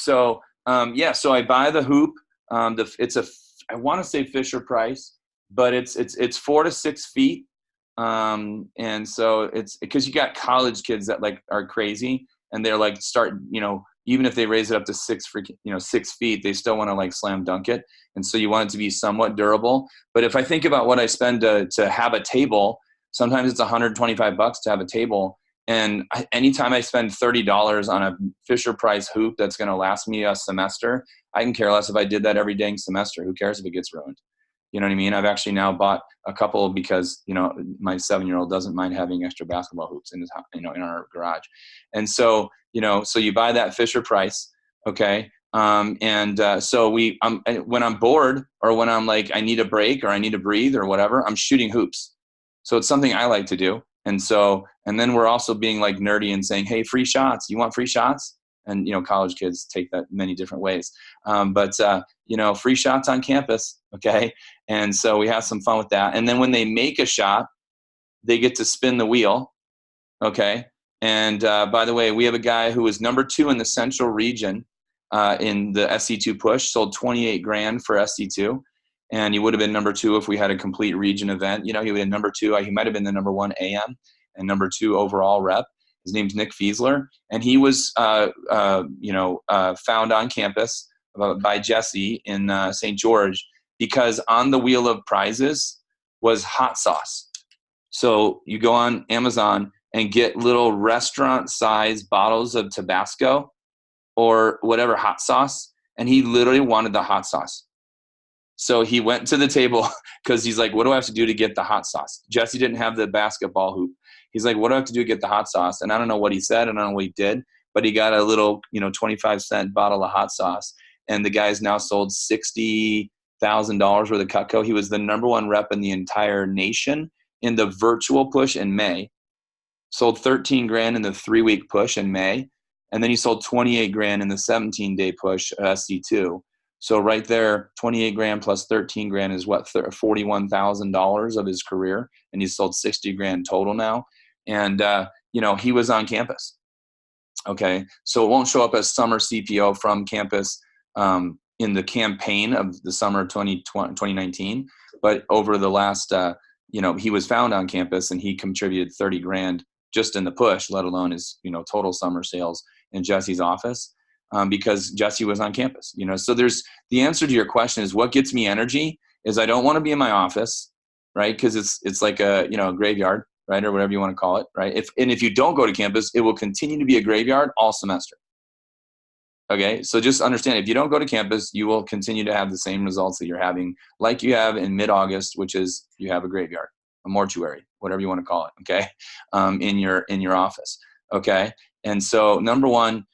So yeah, so I buy the hoop. I want to say Fisher Price, but it's 4 to 6 feet. And so it's because you got college kids that like are crazy and they're like start, even if they raise it up to 6 feet, they still want to like slam dunk it. And so you want it to be somewhat durable. But if I think about what I spend to have a table, sometimes it's $125 to have a table. And anytime I spend $30 on a Fisher Price hoop that's going to last me a semester, I can care less if I did that every dang semester. Who cares if it gets ruined? You know what I mean? I've actually now bought a couple because, my 7-year-old doesn't mind having extra basketball hoops in his, in our garage. And so, so you buy that Fisher Price. Okay. So when I'm bored or when I'm like, I need a break or I need to breathe or whatever, I'm shooting hoops. So it's something I like to do. And then we're also being like nerdy and saying, hey, free shots. You want free shots? And, college kids take that many different ways. Free shots on campus. Okay. And so we have some fun with that. And then when they make a shot, they get to spin the wheel. Okay. And by the way, we have a guy who was number 2 in the central region in the SC2 push, sold 28 grand for SC2. And he would have been number 2 if we had a complete region event. He would have been number 2. He might have been the number 1 AM and number 2 overall rep. His name's Nick Fiesler. And he was, found on campus by Jesse in St. George because on the wheel of prizes was hot sauce. So you go on Amazon and get little restaurant-sized bottles of Tabasco or whatever hot sauce. And he literally wanted the hot sauce. So he went to the table because he's like, what do I have to do to get the hot sauce? Jesse didn't have the basketball hoop. He's like, what do I have to do to get the hot sauce? And I don't know what he said. I don't know what he did, but he got a little, 25-cent bottle of hot sauce. And the guy's now sold $60,000 worth of Cutco. He was the number 1 rep in the entire nation in the virtual push in May. Sold 13 grand in the 3-week push in May. And then he sold 28 grand in the 17-day push at SC2. So right there, 28 grand plus 13 grand is what, $41,000 of his career. And he's sold 60 grand total now. And, he was on campus. Okay. So it won't show up as summer CPO from campus in the campaign of the summer of 2019. But over the last, he was found on campus and he contributed 30 grand just in the push, let alone his, total summer sales in Jesse's office. Because Jesse was on campus, so there's the answer to your question is what gets me energy is I don't want to be in my office, right? Cause it's like a, graveyard, right? Or whatever you want to call it. Right. If you don't go to campus, it will continue to be a graveyard all semester. Okay. So just understand if you don't go to campus, you will continue to have the same results that you're having like you have in mid-August, which is you have a graveyard, a mortuary, whatever you want to call it. Okay. In your office. Okay. And so number 1,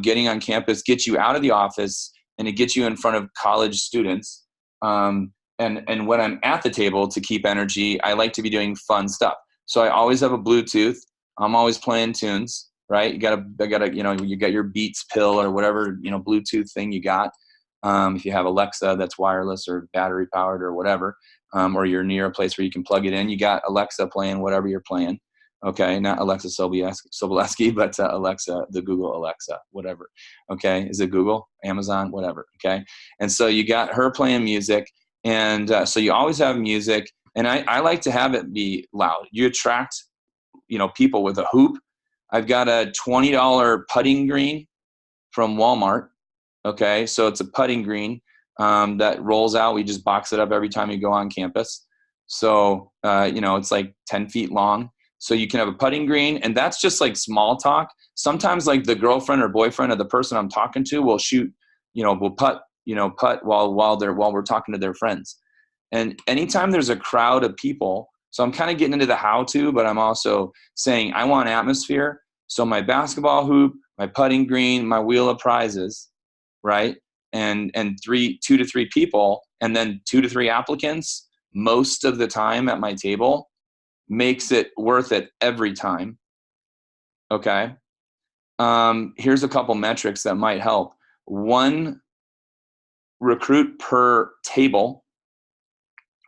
getting on campus gets you out of the office and it gets you in front of college students. And when I'm at the table to keep energy, I like to be doing fun stuff. So I always have a Bluetooth. I'm always playing tunes, right? You got your Beats pill or whatever, Bluetooth thing you got. If you have Alexa that's wireless or battery powered or whatever, or you're near a place where you can plug it in, you got Alexa playing whatever you're playing. Okay, not Alexa Soboleski, but Alexa, the Google Alexa, whatever. Okay, is it Google, Amazon, whatever? Okay, and so you got her playing music, and so you always have music, and I like to have it be loud. You attract, people with a hoop. I've got a $20 putting green from Walmart. Okay, so it's a putting green that rolls out. We just box it up every time you go on campus. So it's like 10 feet long. So you can have a putting green, and that's just like small talk. Sometimes like the girlfriend or boyfriend of the person I'm talking to will shoot, will putt while we're talking to their friends. And anytime there's a crowd of people, so I'm kind of getting into the how-to, but I'm also saying I want atmosphere. So my basketball hoop, my putting green, my wheel of prizes, right? And 2 to 3 people, and then 2 to 3 applicants most of the time at my table makes it worth it every time. Okay. Here's a couple metrics that might help. 1 recruit per table,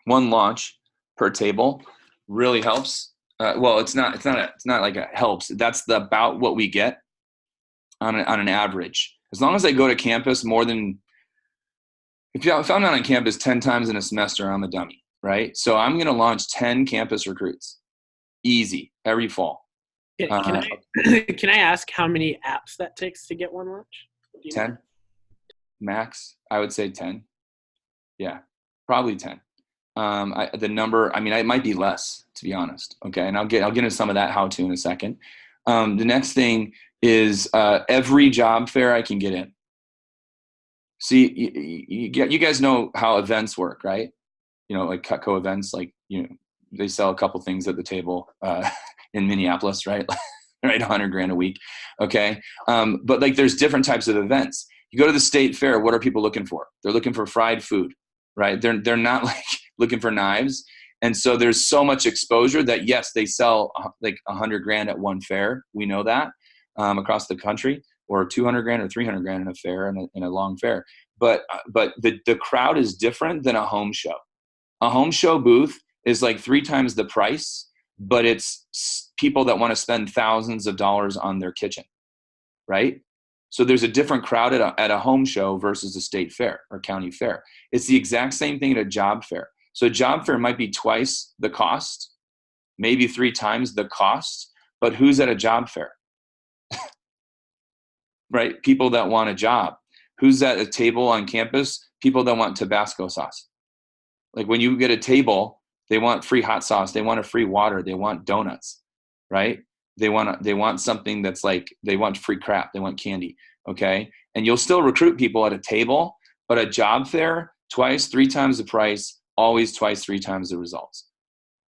1 launch per table really helps. Well, it's not like it helps. That's about what we get on an average. As long as I go to campus more than, if I'm not on campus 10 times in a semester, I'm a dummy, right? So I'm going to launch 10 campus recruits, easy, every fall. Can I can I ask how many apps that takes to get one launch? 10 max, I would say 10. Yeah, probably 10. The number, I mean, it might be less, to be honest. Okay, and I'll get into some of that how to in a second. The next thing is every job fair I can get in. See, you guys know how events work, right? Like Cutco events, like they sell a couple things at the table in Minneapolis, right? Right, $100,000 a week. Okay, but like there's different types of events. You go to the state fair. What are people looking for? They're looking for fried food, right? They're not like looking for knives. And so there's so much exposure that yes, they sell like $100,000 at one fair. We know that across the country, or $200,000 or $300,000 in a fair, in a long fair. But the crowd is different than a home show. A home show booth is like 3 times the price, but it's people that want to spend thousands of dollars on their kitchen, right? So there's a different crowd at a home show versus a state fair or county fair. It's the exact same thing at a job fair. So a job fair might be twice the cost, maybe 3 times the cost, but who's at a job fair? Right? People that want a job. Who's at a table on campus? People that want Tabasco sauce. Like when you get a table, they want free hot sauce, they want a free water, they want donuts, right? They want something that's like, they want free crap, they want candy, okay? And you'll still recruit people at a table, but a job fair, twice, 3 times the price, always twice, 3 times the results.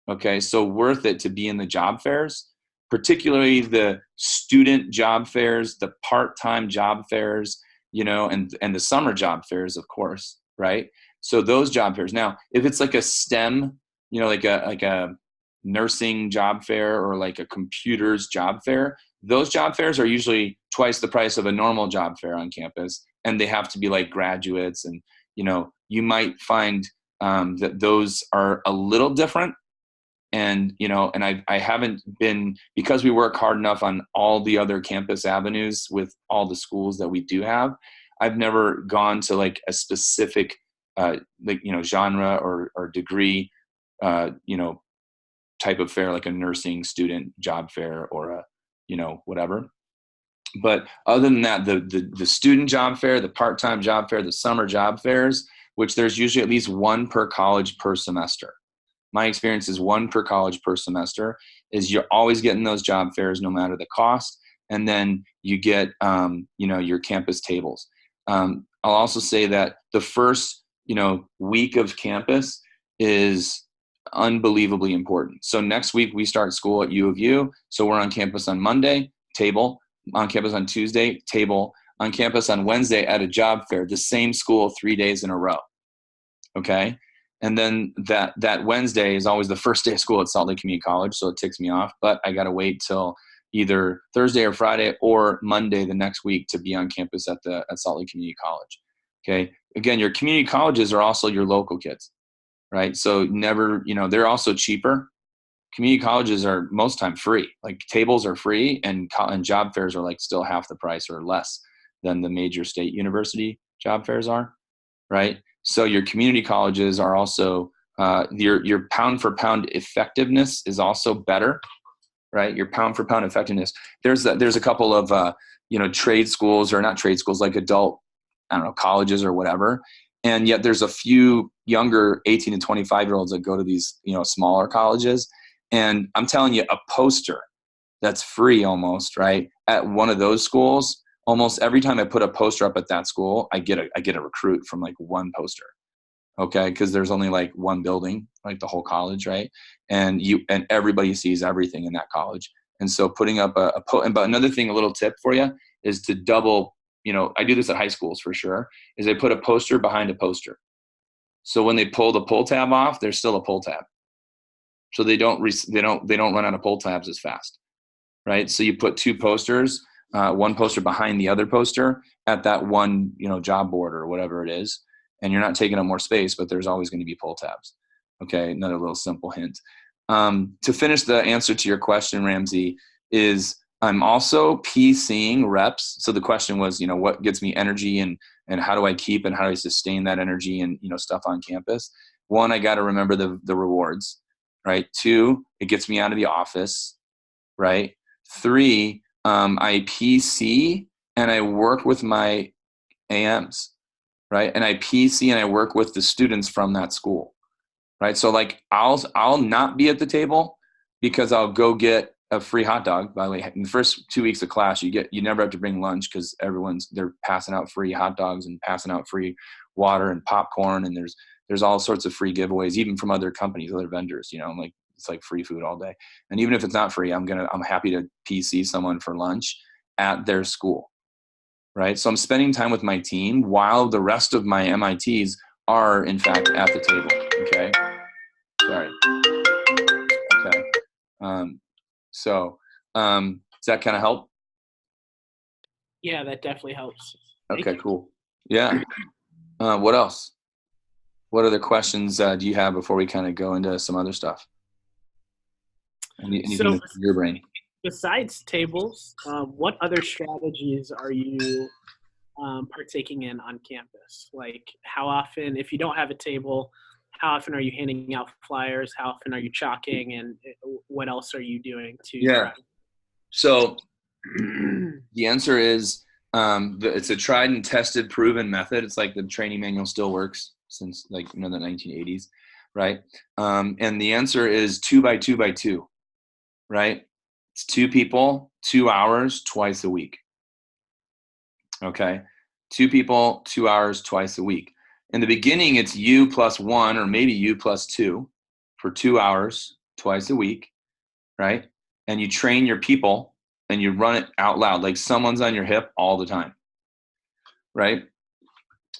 Okay, so worth it to be in the job fairs, particularly the student job fairs, the part-time job fairs, and the summer job fairs, of course, right? So those job fairs. Now, if it's like a STEM, like a nursing job fair or like a computers job fair, those job fairs are usually twice the price of a normal job fair on campus, and they have to be like graduates. And you might find that those are a little different. And I haven't been, because we work hard enough on all the other campus avenues with all the schools that we do have, I've never gone to like a specific genre or degree type of fair, like a nursing student job fair or a whatever. But other than that, the student job fair, the part-time job fair, the summer job fairs, which there's usually at least 1 per college per semester. My experience is 1 per college per semester. Is you're always getting those job fairs no matter the cost. And then you get your campus tables. I'll also say that the first week of campus is unbelievably important. So next week we start school at U of U. So we're on campus on Monday, table. On campus on Tuesday, table. On campus on Wednesday at a job fair, the same school 3 days in a row. Okay. And then that Wednesday is always the first day of school at Salt Lake Community College. So it ticks me off, but I got to wait till either Thursday or Friday or Monday the next week to be on campus at Salt Lake Community College. Okay. Again, your community colleges are also your local kids, right? So never, they're also cheaper. Community colleges are most time free. Like tables are free, and job fairs are like still half the price or less than the major state university job fairs are, right? So your community colleges are also your pound for pound effectiveness is also better, right? Your pound for pound effectiveness. There's a couple of trade schools, or not trade schools, like adult, colleges or whatever, and yet there's a few younger 18 to 25-year-olds that go to these smaller colleges, and I'm telling you, a poster that's free almost, right, at one of those schools. Almost every time I put a poster up at that school, I get a recruit from like one poster. Okay. Cause there's only like one building, like the whole college. Right. And everybody sees everything in that college. And so putting up but another thing, a little tip for you is to double, I do this at high schools for sure, is I put a poster behind a poster. So when they pull the pull tab off, there's still a pull tab. So they don't run out of pull tabs as fast. Right. So you put 2 posters, one poster behind the other poster at that one, job board or whatever it is. And you're not taking up more space, but there's always going to be pull tabs. Okay. Another little simple hint. To finish the answer to your question, Ramsey, is I'm also PCing reps. So the question was, what gets me energy, and how do I keep and how do I sustain that energy and, stuff on campus? One, I got to remember the rewards, right? Two, it gets me out of the office, right? Three, I PC and I work with my AMs, right? And I PC and I work with the students from that school, right? So like I'll not be at the table because I'll go get a free hot dog. By the way, in the first 2 weeks of class, you never have to bring lunch because they're passing out free hot dogs and passing out free water and popcorn, and there's all sorts of free giveaways, even from other companies, other vendors. Like it's like free food all day. And even if it's not free, I'm happy to PC someone for lunch at their school, right? So I'm spending time with my team while the rest of my MITs are in fact at the table. Okay. Sorry. Okay. So does that kind of help? Yeah, that definitely helps. Okay, cool. Yeah. What else? What other questions do you have before we kind of go into some other stuff? Anything So, that's in your brain? besides tables, what other strategies are you partaking in on campus? Like, how often, if you don't have a table, how often are you handing out flyers? How often are you chalking? And what else are you doing to Yeah. So the answer is it's a tried and tested, proven method. It's like the training manual still works since the 1980s, right? And the answer is 2 by 2 by 2, right? It's 2 people, 2 hours, twice a week. Okay, 2 people, 2 hours, twice a week. In the beginning, it's you plus 1 or maybe you plus 2 for 2 hours, twice a week, right? And you train your people and you run it out loud, like someone's on your hip all the time, right?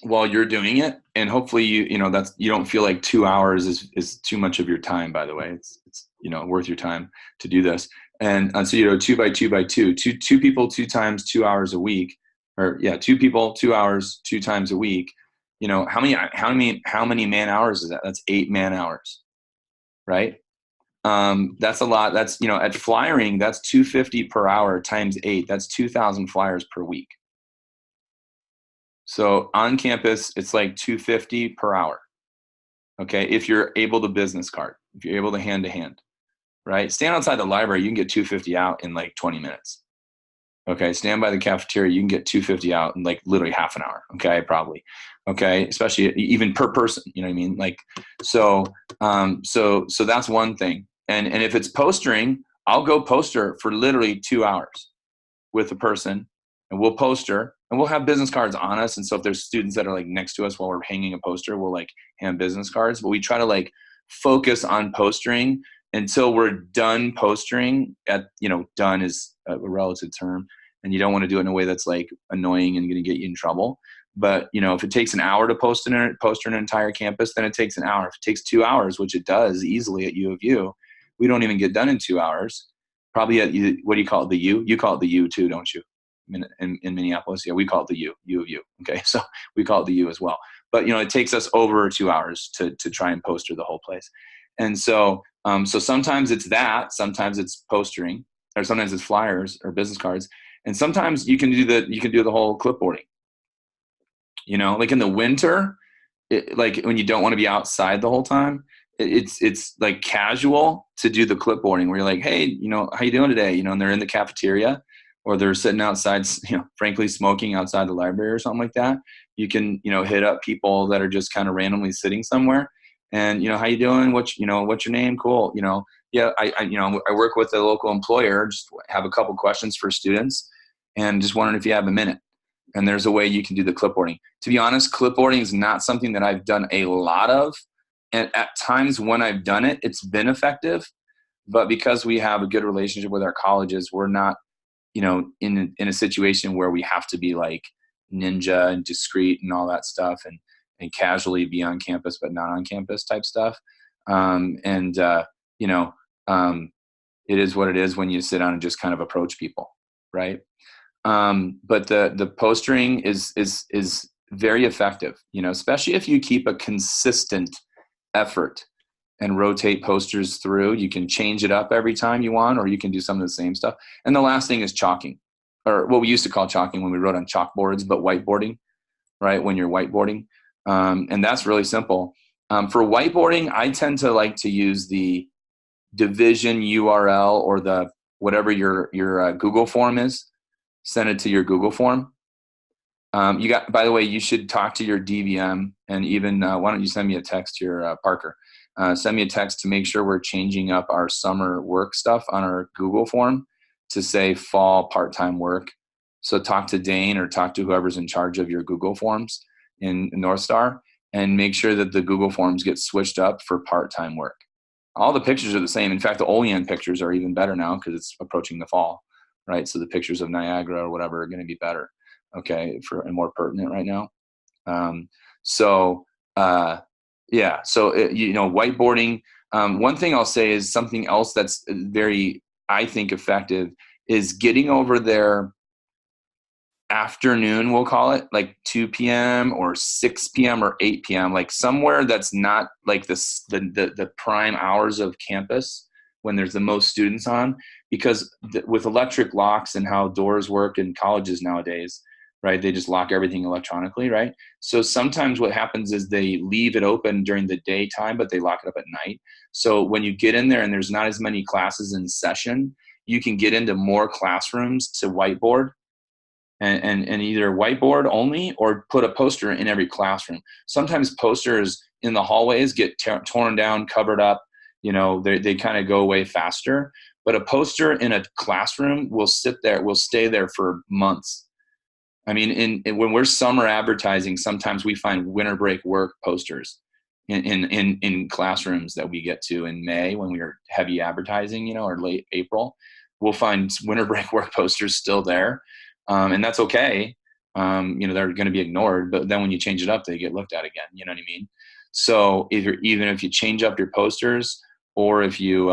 While you're doing it, and hopefully you don't feel like 2 hours is too much of your time. By the way, it's worth your time to do this. And so 2 by 2 by 2, two people 2 times 2 hours a week, or 2 people 2 hours 2 times a week. How many man hours is that? That's 8 man hours, right? That's a lot. That's at flyering, that's 250 per hour times 8. That's 2,000 flyers per week. So on campus, it's like 250 per hour. Okay, if you're able to business card, if you're able to hand, right? Stand outside the library, you can get 250 out in like 20 minutes. Okay, stand by the cafeteria, you can get 250 out in like literally half an hour. Okay, probably. Okay, especially even per person. You know what I mean? Like, so that's one thing. And if it's postering, I'll go poster for literally 2 hours with a person, and we'll poster, and we'll have business cards on us. And so if there's students that are like next to us while we're hanging a poster, we'll like hand business cards. But we try to like focus on postering until we're done postering. Done is a relative term, and you don't want to do it in a way that's like annoying and going to get you in trouble. But if it takes an hour to poster an entire campus, then it takes an hour. If it takes 2 hours, which it does easily at U of U, we don't even get done in 2 hours. Probably at what do you call it? The U? You call it the U too, don't you? In Minneapolis, yeah, we call it the U of U. Okay, so we call it the U as well. But it takes us over 2 hours to try and poster the whole place. And so sometimes it's that, sometimes it's postering, or sometimes it's flyers or business cards, and sometimes you can do the whole clipboarding. Like in the winter, like when you don't want to be outside the whole time, it's like casual to do the clipboarding where you're like, hey, how you doing today? And they're in the cafeteria, or they're sitting outside, frankly smoking outside the library or something like that. You can, hit up people that are just kind of randomly sitting somewhere, and how you doing? What's your name? Cool. Yeah, I work with a local employer. Just have a couple questions for students, and just wondering if you have a minute. And there's a way you can do the clipboarding. To be honest, clipboarding is not something that I've done a lot of. And at times when I've done it, it's been effective. But because we have a good relationship with our colleges, we're not, in a situation where we have to be like ninja and discreet and all that stuff, and casually be on campus but not on campus type stuff. It is what it is when you sit down and just kind of approach people, right? But the postering is very effective, especially if you keep a consistent effort and rotate posters through. You can change it up every time you want, or you can do some of the same stuff. And the last thing is chalking, or what we used to call chalking when we wrote on chalkboards, but whiteboarding, right? When you're whiteboarding. And that's really simple. For whiteboarding, I tend to like to use the division URL or the whatever your Google form is. Send it to your Google form. By the way, you should talk to your DVM, and even why don't you send me a text to your Parker? Send me a text to make sure we're changing up our summer work stuff on our Google form to say fall part-time work. So talk to Dane or talk to whoever's in charge of your Google forms in North Star, and make sure that the Google forms get switched up for part-time work. All the pictures are the same. In fact, the Olean pictures are even better now because it's approaching the fall, right? So the pictures of Niagara or whatever are going to be better, okay, and more pertinent right now. Whiteboarding. One thing I'll say is something else that's very, I think, effective is getting over their afternoon, we'll call it, like 2 p.m. or 6 p.m. or 8 p.m., like somewhere that's not like the prime hours of campus when there's the most students on, because with electric locks and how doors work in colleges nowadays, right, they just lock everything electronically, right? So sometimes what happens is they leave it open during the daytime, but they lock it up at night. So when you get in there and there's not as many classes in session, you can get into more classrooms to whiteboard. And either whiteboard only or put a poster in every classroom. Sometimes posters in the hallways get torn down, covered up. They kind of go away faster. But a poster in a classroom will stay there for months. I mean, when we're summer advertising, sometimes we find winter break work posters in classrooms that we get to in May when we are heavy advertising, or late April. We'll find winter break work posters still there. And that's okay. They're going to be ignored, but then when you change it up, they get looked at again. You know what I mean? So even if you change up your posters, or if you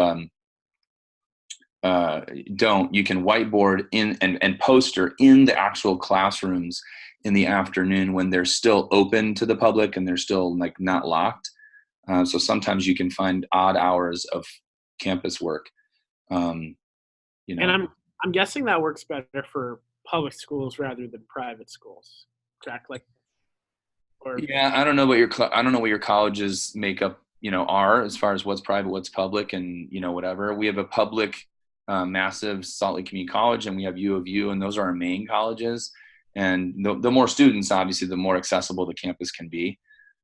don't, you can whiteboard in and poster in the actual classrooms in the afternoon when they're still open to the public and they're still like not locked. So sometimes you can find odd hours of campus work. And I'm guessing that works better for public schools rather than private schools, correct? Yeah, I don't know what your colleges make up, are as far as what's private, what's public, and whatever. We have a public, massive Salt Lake Community College, and we have U of U, and those are our main colleges. And the more students, obviously, the more accessible the campus can be.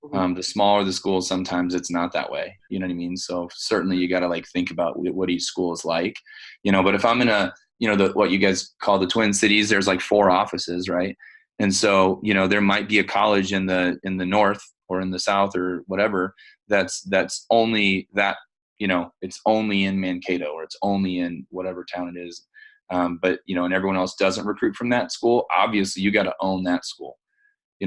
Mm-hmm. The smaller the school, sometimes it's not that way. You know what I mean? So certainly you got to think about what each school is like. But if I'm in what you guys call the Twin Cities, there's 4 offices, right? And so, there might be a college in the north or in the south or whatever that's only that, it's only in Mankato or it's only in whatever town it is. But and everyone else doesn't recruit from that school. Obviously, you got to own that school.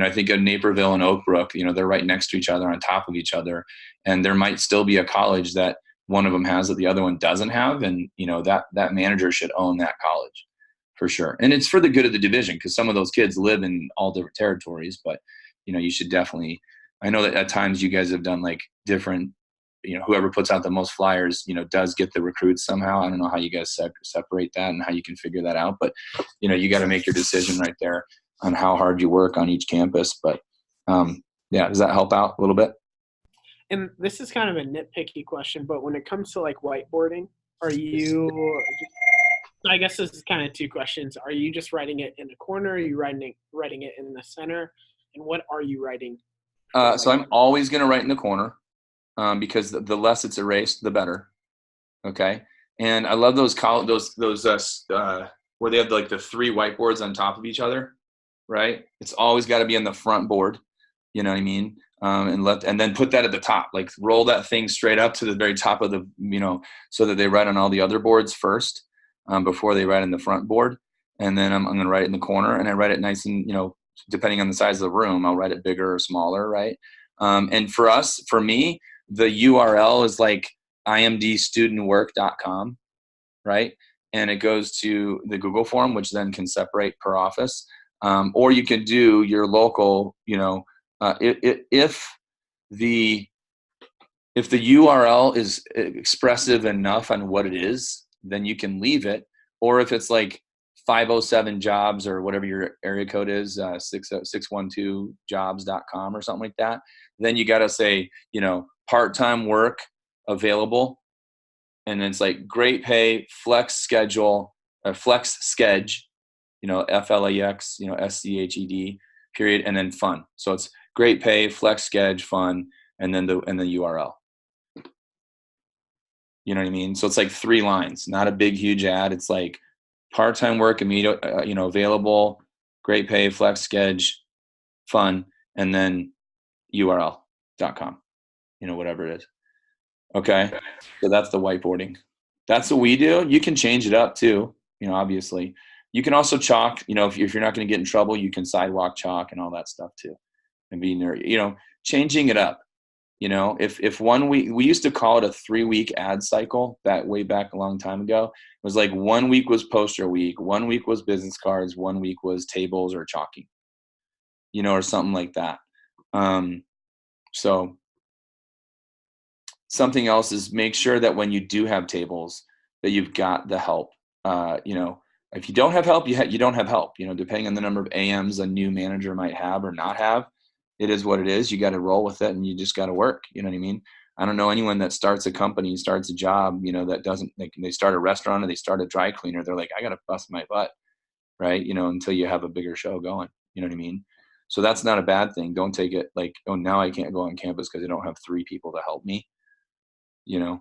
I think of Naperville and Oak Brook, they're right next to each other, on top of each other. And there might still be a college that one of them has that the other one doesn't have. And, that manager should own that college for sure. And it's for the good of the division, because some of those kids live in all different territories. But, you should definitely, I know that at times you guys have done different, whoever puts out the most flyers, does get the recruits somehow. I don't know how you guys separate that and how you can figure that out. But, you got to make your decision right there on how hard you work on each campus. But does that help out a little bit? And this is kind of a nitpicky question, but when it comes to whiteboarding, are you, I guess this is kind of 2 questions. Are you just writing it in the corner? Are you writing it in the center? And what are you writing? So I'm always going to write in the corner because the less it's erased, the better. Okay. And I love those where they have the 3 whiteboards on top of each other. Right. It's always got to be on the front board. You know what I mean? And then put that at the top, roll that thing straight up to the very top of the, so that they write on all the other boards first before they write in the front board. And then I'm going to write it in the corner, and I write it nice and, depending on the size of the room, I'll write it bigger or smaller. Right. And for me, the URL is imdstudentwork.com. Right. And it goes to the Google form, which then can separate per office. Or you can do your local, if the If the URL is expressive enough on what it is, then you can leave it. Or if it's like 507 jobs or whatever your area code is, 612jobs.com or something like that, then you got to say, part-time work available. And then it's like great pay, flex schedule, flex schedule, FLEX, SCHED period. And then fun. So it's great pay, flex schedule, fun, and then the URL. You know what I mean? So it's like 3 lines, not a big, huge ad. It's like part-time work, immediate, available, great pay, flex schedule, fun, and then url.com, whatever it is. Okay. So that's the whiteboarding. That's what we do. You can change it up too, obviously. You can also chalk, if you're not going to get in trouble, you can sidewalk chalk and all that stuff too. And be changing it up. If 1 week, we used to call it a 3-week ad cycle that way back a long time ago. It was like 1 week was poster week, 1 week was business cards, 1 week was tables or chalking, or something like that. So something else is make sure that when you do have tables that you've got the help. If you don't have help, you don't have help, depending on the number of AMs a new manager might have or not have. It is what it is. You got to roll with it and you just got to work. You know what I mean? I don't know anyone that starts a company, starts a job, that doesn't, they start a restaurant or they start a dry cleaner. They're like, I got to bust my butt, right? Until you have a bigger show going, you know what I mean? So that's not a bad thing. Don't take it like, oh, now I can't go on campus because I don't have 3 people to help me. You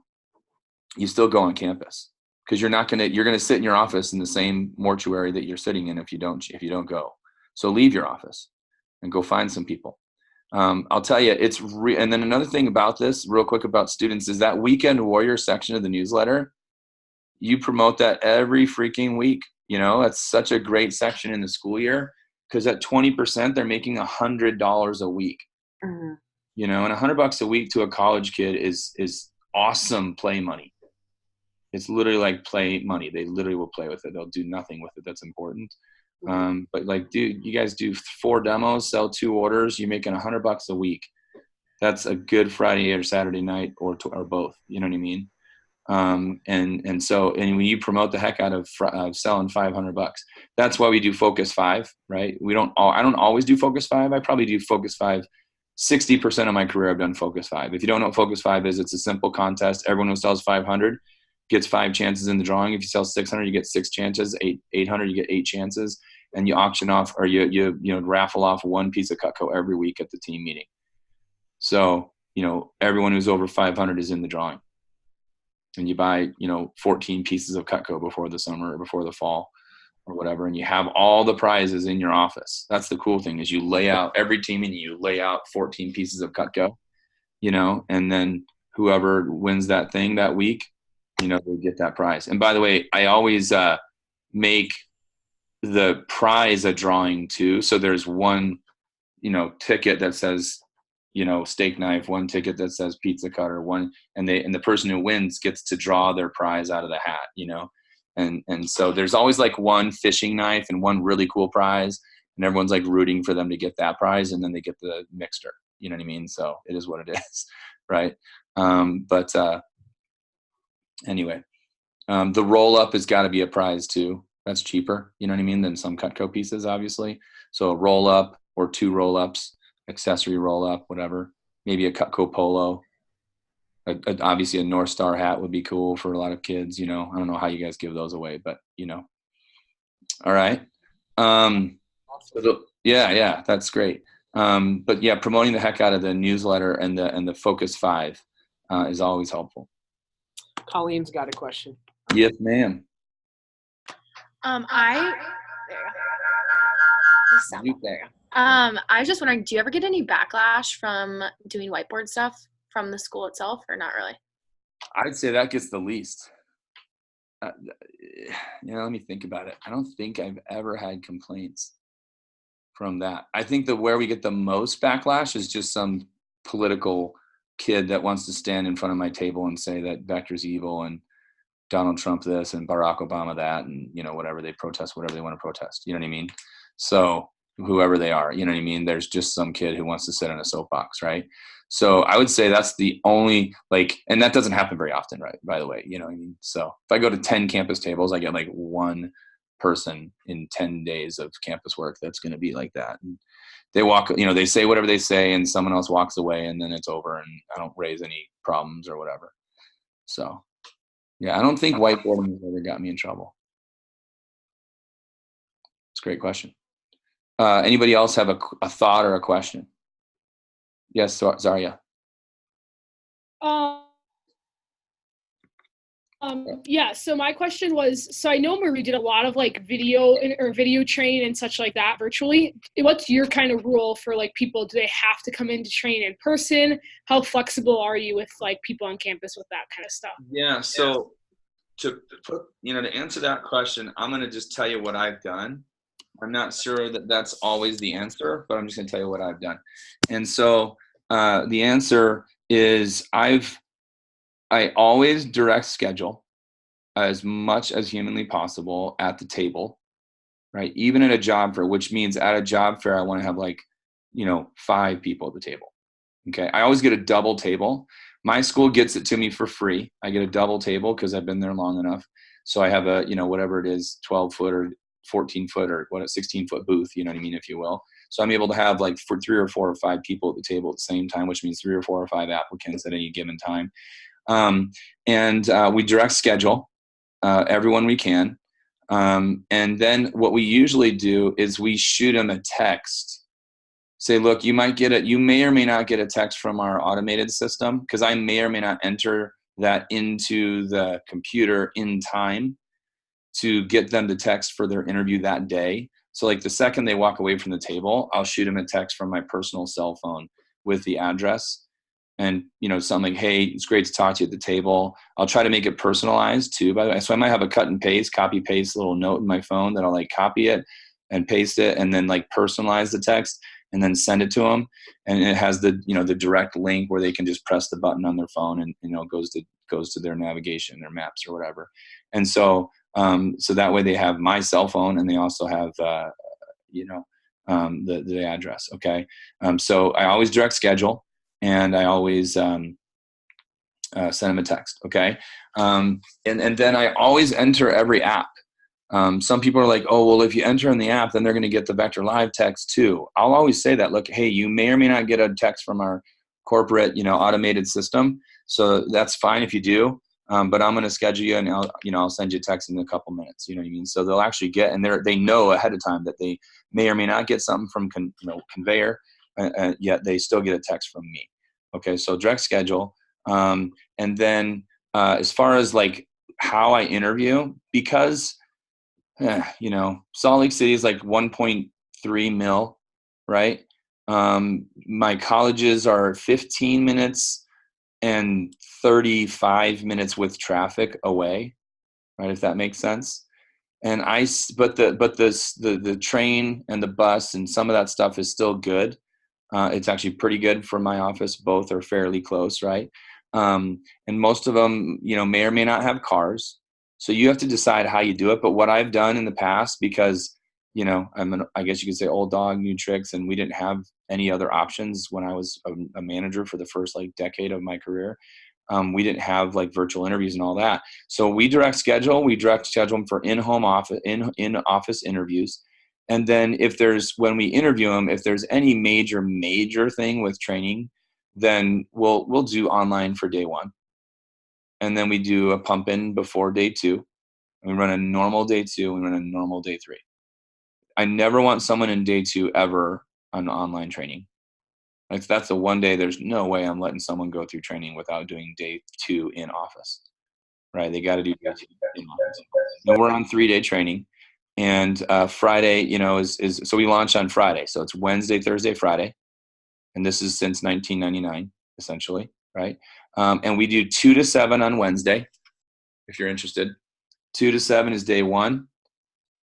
still go on campus because you're going to sit in your office in the same mortuary that you're sitting in if you don't go. So leave your office and go find some people. I'll tell you, and then another thing about this real quick about students is that weekend warrior section of the newsletter. You promote that every freaking week. That's such a great section in the school year because at 20%, they're making $100 a week, and $100 a week to a college kid is awesome play money. It's literally like play money. They literally will play with it. They'll do nothing with it that's important. But like, dude, you guys do 4 demos, sell 2 orders, you're making $100 a week. That's a good Friday or Saturday night or both. You know what I mean? So when you promote the heck out of selling $500, that's why we do Focus 5, right? I don't always do Focus 5. I probably do Focus 5. 60% of my career I've done Focus 5. If you don't know what Focus 5 is, it's a simple contest. Everyone who sells 500 gets 5 chances in the drawing. If you sell 600, you get 6 chances. 800, you get 8 chances. And you auction off or you raffle off 1 piece of Cutco every week at the team meeting. So, everyone who's over 500 is in the drawing. And you buy, 14 pieces of Cutco before the summer or before the fall or whatever. And you have all the prizes in your office. That's the cool thing is you lay out every team and you lay out 14 pieces of Cutco, and then whoever wins that thing that week, they get that prize. And by the way, I always make the prize a drawing too. So there's one, ticket that says, steak knife, one ticket that says pizza cutter, and the person who wins gets to draw their prize out of the hat, and so there's always like one fishing knife and one really cool prize, and everyone's like rooting for them to get that prize, and then they get the mixer, you know what I mean? So it is what it is, right? Anyway, the roll up has got to be a prize too. That's cheaper, you know what I mean, than some Cutco pieces, obviously. So a roll up or 2 roll ups, accessory roll up, whatever. Maybe a Cutco polo. Obviously, a North Star hat would be cool for a lot of kids. I don't know how you guys give those away, but All right. Yeah, that's great. But yeah, promoting the heck out of the newsletter and the Focus 5 is always helpful. Colleen's got a question. Yes, ma'am. I was just wondering, do you ever get any backlash from doing whiteboard stuff from the school itself, or not really? I'd say that gets the least. Let me think about it. I don't think I've ever had complaints from that. I think that where we get the most backlash is just some political kid that wants to stand in front of my table and say that Vector's evil and Donald Trump this and Barack Obama that, and whatever they protest, whatever they want to protest. You know what I mean? So whoever they are. You know what I mean? There's just some kid who wants to sit on a soapbox, right? So I would say that's the only, like, and that doesn't happen very often, right? By the way, you know what I mean? So if I go to 10 campus tables, I get like one person in 10 days of campus work that's going to be like that. And they walk, you know, they say whatever they say and someone else walks away and then it's over and I don't raise any problems or whatever. So yeah, I don't think whiteboarding has ever got me in trouble. It's a great question. Anybody else have a thought or a question? Yes, Zaria. Um, yeah, so my question was, so I know Marie did a lot of like video training and such like that virtually. What's your kind of rule for like people? Do they have to come in to train in person? How flexible are you with like people on campus with that kind of stuff? Yeah, so to put, you know, to answer that question, I'm going to just tell you what I've done. I'm not sure that that's always the answer, but I'm just going to tell you what I've done. And so the answer is I always direct schedule as much as humanly possible at the table, right? Even at a job fair, which means at a job fair, I want to have like, you know, 5 people at the table. Okay. I always get a double table. My school gets it to me for free. I get a double table because I've been there long enough. So I have a, you know, whatever it is, 12 foot or 14 foot or what, a 16-foot booth, you know what I mean, if you will. So I'm able to have like for 3 or 4 or 5 people at the table at the same time, which means 3 or 4 or 5 applicants at any given time. We direct schedule everyone we can. And then what we usually do is we shoot them a text. Say, look, you may or may not get a text from our automated system because I may or may not enter that into the computer in time to get them to text for their interview that day. So like the second they walk away from the table, I'll shoot them a text from my personal cell phone with the address and, you know, something like, hey, it's great to talk to you at the table. I'll try to make it personalized too, by the way. So I might have a cut and paste, copy paste little note in my phone that I'll like copy it and paste it and then like personalize the text and then send it to them. And it has the, you know, the direct link where they can just press the button on their phone and, you know, it goes to their navigation, their maps or whatever. And so, so that way they have my cell phone and they also have, you know, the address. Okay. So I always direct schedule and I always send them a text. Okay. And then I always enter every app. Some people are like, oh, well, if you enter in the app, then they're going to get the Vector Live text too. I'll always say that, look, hey, you may or may not get a text from our corporate, you know, automated system. So that's fine if you do. But I'm going to schedule you and I'll send you a text in a couple minutes. You know what I mean? So they'll actually get, and they know ahead of time that they may or may not get something from conveyor, yet they still get a text from me. Okay. So direct schedule. And then as far as like how I interview, because you know, Salt Lake City is like 1.3 mil, right? My colleges are 15 minutes and 35 minutes with traffic away, right? If that makes sense. And but the train and the bus and some of that stuff is still good. It's actually pretty good for my office. Both are fairly close, right? And most of them, you know, may or may not have cars. So you have to decide how you do it. But what I've done in the past, because, you know, I guess you could say old dog, new tricks, and we didn't have any other options when I was a manager for the first like decade of my career. We didn't have like virtual interviews and all that. So we direct schedule them for in-home office, in office interviews. And then when we interview them, if there's any major thing with training, then we'll do online for day 1. And then we do a pump in before day 2. And we run a normal day 2. And we run a normal day 3. I never want someone in day 2 ever on online training. Like that's the one day there's no way I'm letting someone go through training without doing day 2 in office, right? They got to do day 2 in office. And we're on 3-day training. And Friday, you know, is so we launch on Friday. So it's Wednesday, Thursday, Friday. And this is since 1999, essentially, right? And we do 2 to 7 on Wednesday, if you're interested. 2 to 7 is day 1.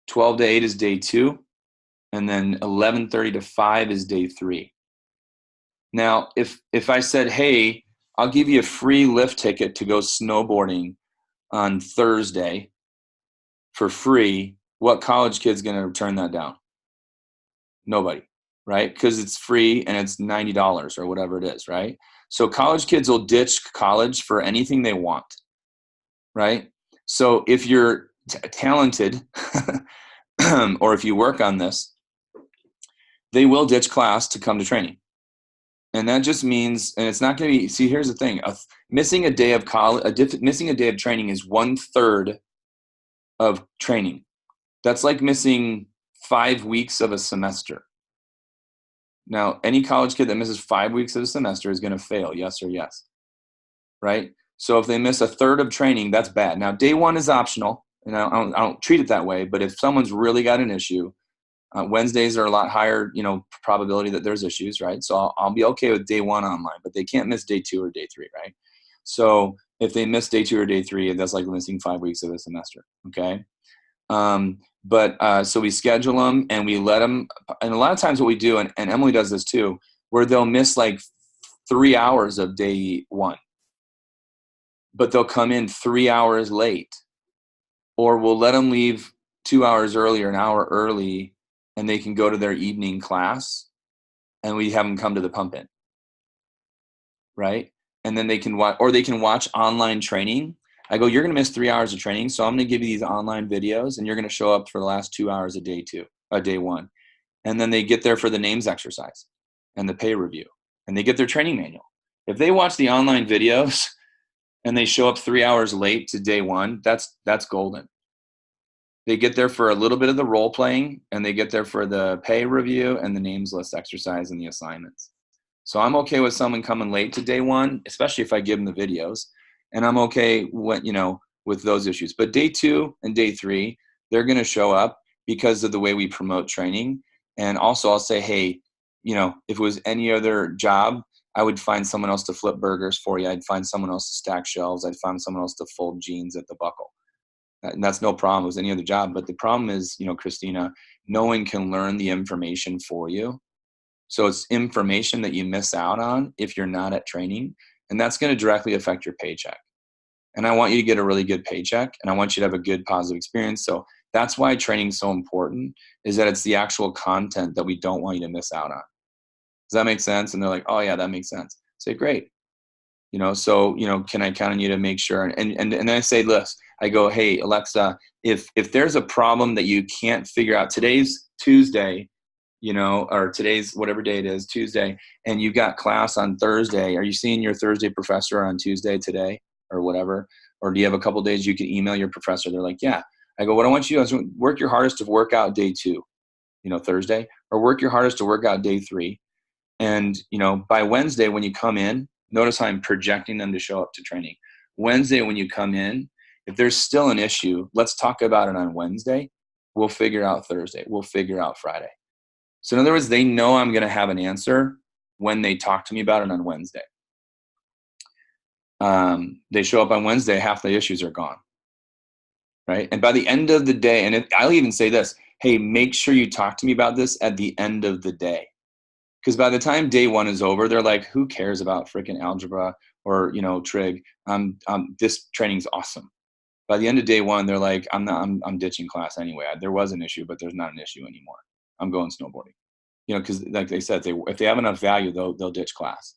12 to 8 is day 2. And then 11:30 to 5 is day 3. Now, if I said, hey, I'll give you a free lift ticket to go snowboarding on Thursday for free, what college kid's going to turn that down? Nobody, right? Because it's free and it's $90 or whatever it is, right? So college kids will ditch college for anything they want, right? So if you're talented or if you work on this, they will ditch class to come to training. And that just means, and it's not going to be, see, here's the thing, missing a day of college, missing a day of training is 1/3 of training. That's like missing 5 weeks of a semester. Now, any college kid that misses 5 weeks of a semester is going to fail, yes or yes, right? So if they miss 1/3 of training, that's bad. Now, day one is optional, and I don't treat it that way, but if someone's really got an issue, Wednesdays are a lot higher, probability that there's issues, right? So I'll be okay with day one online, but they can't miss day 2 or day 3, right? So if they miss day 2 or day 3, that's like missing 5 weeks of a semester, okay? So we schedule them and we let them, and a lot of times what we do, and Emily does this too, where they'll miss like 3 hours of day 1, but they'll come in 3 hours late, or we'll let them leave 2 hours early or an hour early, and they can go to their evening class, and we have them come to the pump in, right? And then they can watch, or they can watch online training. I go, you're going to miss 3 hours of training, so I'm going to give you these online videos, and you're going to show up for the last 2 hours of day 1. And then they get there for the names exercise and the pay review, and they get their training manual. If they watch the online videos and they show up 3 hours late to day 1, that's golden. They get there for a little bit of the role playing, and they get there for the pay review and the names list exercise and the assignments. So I'm okay with someone coming late to day 1, especially if I give them the videos, and I'm okay with those issues. But day 2 and day 3, they're going to show up because of the way we promote training. And also I'll say, hey, if it was any other job, I would find someone else to flip burgers for you. I'd find someone else to stack shelves. I'd find someone else to fold jeans at the buckle. And that's no problem with any other job. But the problem is, Christina, no one can learn the information for you. So it's information that you miss out on if you're not at training. And that's going to directly affect your paycheck. And I want you to get a really good paycheck, and I want you to have a good positive experience. So that's why training is so important, is that it's the actual content that we don't want you to miss out on. Does that make sense? And they're like, oh yeah, that makes sense. Say, great. So, can I count on you to make sure? And then I say, listen, I go, hey, Alexa, if there's a problem that you can't figure out, today's Tuesday, or today's whatever day it is, Tuesday, and you got class on Thursday, are you seeing your Thursday professor on Tuesday today or whatever? Or do you have a couple days you can email your professor? They're like, yeah. I go, what I want you to do is work your hardest to work out day 2, Thursday, or work your hardest to work out day 3. And, by Wednesday, when you come in, notice how I'm projecting them to show up to training. Wednesday, when you come in, if there's still an issue, let's talk about it on Wednesday. We'll figure out Thursday. We'll figure out Friday. So in other words, they know I'm going to have an answer when they talk to me about it on Wednesday. They show up on Wednesday, half the issues are gone, right? And by the end of the day, and I'll even say this, hey, make sure you talk to me about this at the end of the day. Because by the time day 1 is over, they're like, who cares about freaking algebra or, trig? This training's awesome. By the end of day 1, they're like, I'm ditching class anyway. There was an issue, but there's not an issue anymore. I'm going snowboarding. Because like they said, if they have enough value, they'll ditch class.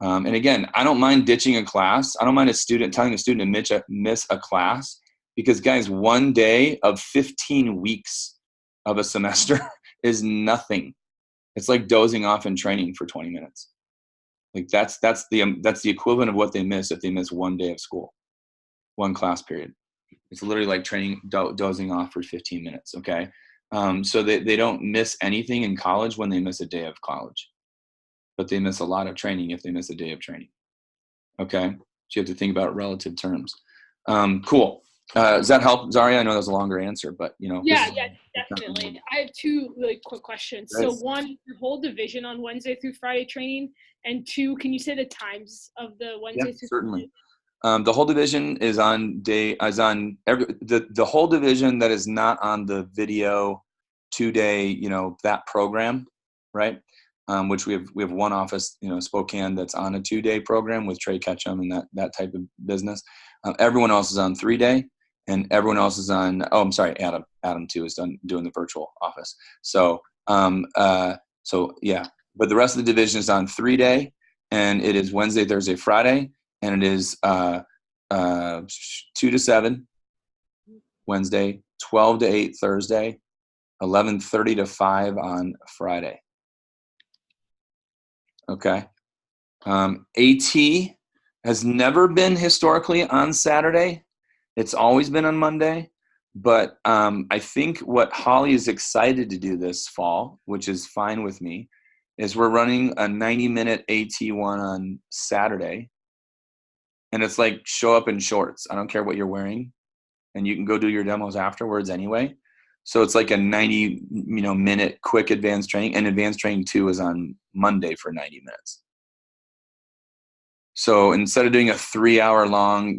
And again, I don't mind ditching a class. I don't mind telling a student to miss a class, because guys, 1 day of 15 weeks of a semester is nothing. It's like dozing off in training for 20 minutes. Like that's the equivalent of what they miss if they miss 1 day of school, 1 class period. It's literally like training, dozing off for 15 minutes. Okay. So they don't miss anything in college when they miss a day of college, but they miss a lot of training if they miss a day of training. Okay. So you have to think about relative terms. Cool. Does that help, Zaria? I know that was a longer answer, but Yeah, definitely. I have 2 really quick questions. Nice. So 1, your whole division on Wednesday through Friday training, and 2, can you say the times of the Wednesday through certainly. Friday? The whole division is on the whole division that is not on the video 2-day, that program, right? Which we have one office, Spokane, that's on a 2-day program with Trey Ketchum and that type of business. Everyone else is on 3-day, and everyone else is on. Oh, I'm sorry, Adam too is doing the virtual office. So So yeah, but the rest of the division is on 3-day, and it is Wednesday, Thursday, Friday, and it is 2 to 7 Wednesday, 12 to 8 Thursday, 11:30 to 5 on Friday. Okay. AT has never been historically on Saturday. It's always been on Monday. But I think what Holly is excited to do this fall, which is fine with me, is we're running a 90-minute AT1 on Saturday. And it's like show up in shorts. I don't care what you're wearing. And you can go do your demos afterwards anyway. So it's like a 90-minute quick advanced training. And advanced training 2 is on Monday for 90 minutes. So instead of doing a 3-hour long,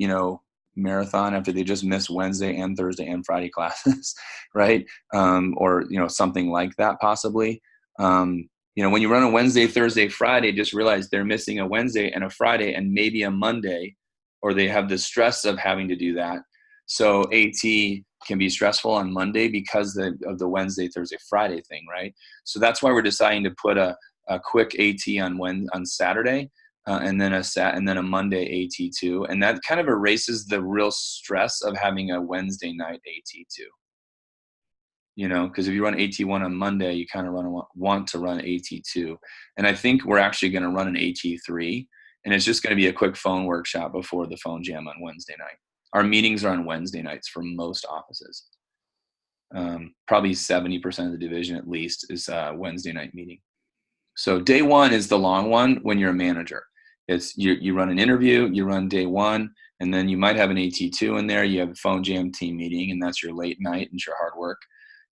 marathon after they just miss Wednesday and Thursday and Friday classes, right? Or, something like that possibly. When you run a Wednesday, Thursday, Friday, just realize they're missing a Wednesday and a Friday and maybe a Monday, or they have the stress of having to do that. So AT can be stressful on Monday because of the Wednesday, Thursday, Friday thing, right? So that's why we're deciding to put a quick AT on Saturday. And then a Monday AT2, and that kind of erases the real stress of having a Wednesday night AT2. Because if you run AT1 on Monday, you kind of want to run AT2, and I think we're actually going to run an AT3, and it's just going to be a quick phone workshop before the phone jam on Wednesday night. Our meetings are on Wednesday nights for most offices. Probably 70% of the division at least is a Wednesday night meeting. So day 1 is the long one when you're a manager. It's you run an interview, you run day 1, and then you might have an AT2 in there. You have a phone jam team meeting, and that's your late night and your hard work,